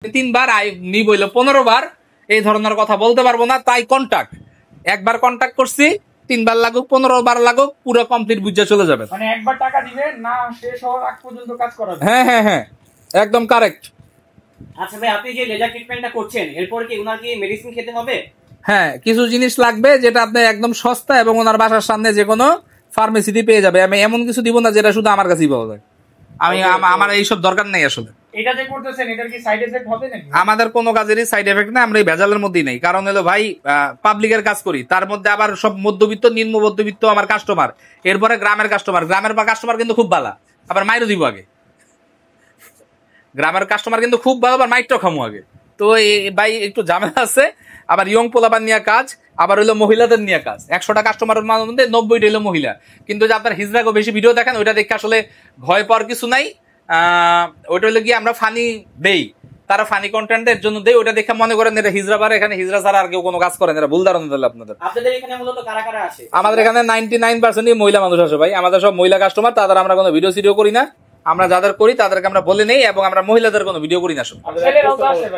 3 বার নি বইলো 15 বার এই ধরনের কথা বলতে পারবো না, তাই কন্টাক্ট একবার কন্টাক্ট করছি 3 বার লাগুক 15 বার লাগুক পুরো কমপ্লিট বুঝে চলে যাবে। মানে একবার টাকা দিবেন না শেষ হওয়ার আগ পর্যন্ত কাজ করাবেন। হ্যাঁ হ্যাঁ হ্যাঁ একদম কারেক্ট। আচ্ছা ভাই, আপনি যে লেজার ট্রিটমেন্টটা করছেন এরপর কি ওনার কি মেডিসিন খেতে হবে? হ্যাঁ কিছু জিনিস লাগবে যেটা আপনি একদম সস্তা এবং ওনার বাসার সামনে যে কোনো ফার্মেসিতে পেয়ে যাবে। আমি এমন কিছু দিব না যেটা শুধু আমার কাছেই পাওয়া যায়। আমার এইসব দরকার নেই আসলে। এটা যে করতেছেন এটার কি সাইড এফেক্ট হবে নাকি? আমাদের কোনো কাজেরই সাইড এফেক্ট না, আমরা এই ভেজালের মধ্যেই নেই। কারণ হলো ভাই পাবলিকের কাজ করি, তার মধ্যে আবার সব মধ্যবিত্ত নিম্ন মধ্যবিত্ত আমার কাস্টমার, এরপরে গ্রামের কাস্টমার কিন্তু খুব ভালো, আবার মাইরও দিব আগে। গ্রামের কাস্টমার কিন্তু খুব ভালো, আবার মাইটটাও খামো আগে। তো ভাই একটু ঝামেলা আছে। আবার ইয়ং পোলাপান নিয়ে কাজ, আবার হইলো মহিলাদের নিয়ে কাজ। 100টা কাস্টমারের মধ্যে 90টা হইলো মহিলা। কিন্তু যে আপনার হিজড়াকে বেশি ভিডিও দেখেন ওইটা দেখে আসলে ভয় পাওয়ার কিছু নাই। ওইটা হলো গিয়ে আমরা ফানি দেই, তারা ফানি কন্টেন্টের জন্য দেই। ওইটা দেখে মনে করেন এটা হিজড়া পারে, এখানে হিজড়া ছাড়া আর কেউ কোনো কাজ করেন, এটা ভুল ধারণা দিল আপনাদের। আপনাদের এখানে মূলত কারা কারা আসে? আমাদের এখানে 99% মহিলা মানুষ আসে ভাই। আমাদের সব মহিলা কাস্টমার, তাদের আমরা কোনো ভিডিও করি না। আমরা যাদের করি তাদেরকে আমরা বলে নেই, এবং আমরা মহিলাদের কোনো ভিডিও করি না। ছেলেরাও তো আসে ভাই।